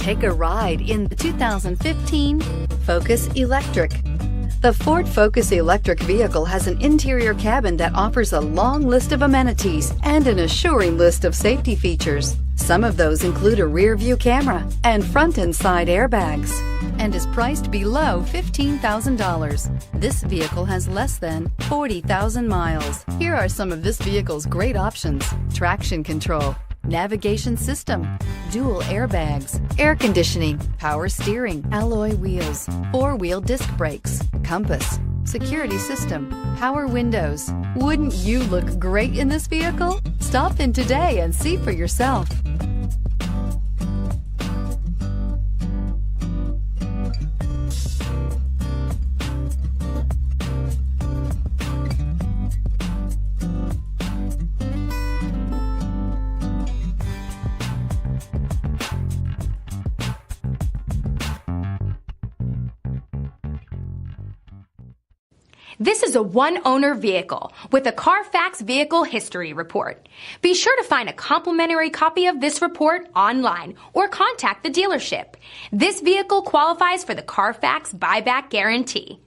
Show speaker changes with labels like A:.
A: Take a ride in the 2015 Focus Electric. The Ford Focus Electric vehicle has an interior cabin that offers a long list of amenities and an assuring list of safety features. Some of those include a rear-view camera and front and side airbags, and is priced below $15,000. This vehicle has less than 40,000 miles. Here are some of this vehicle's great options: traction control, navigation system, dual airbags, air conditioning, power steering, alloy wheels, four-wheel disc brakes, compass, security system, power windows. Wouldn't you look great in this vehicle? Stop in today and see for yourself.
B: This is a one-owner vehicle with a Carfax Vehicle History Report. Be sure to find a complimentary copy of this report online or contact the dealership. This vehicle qualifies for the Carfax Buyback Guarantee.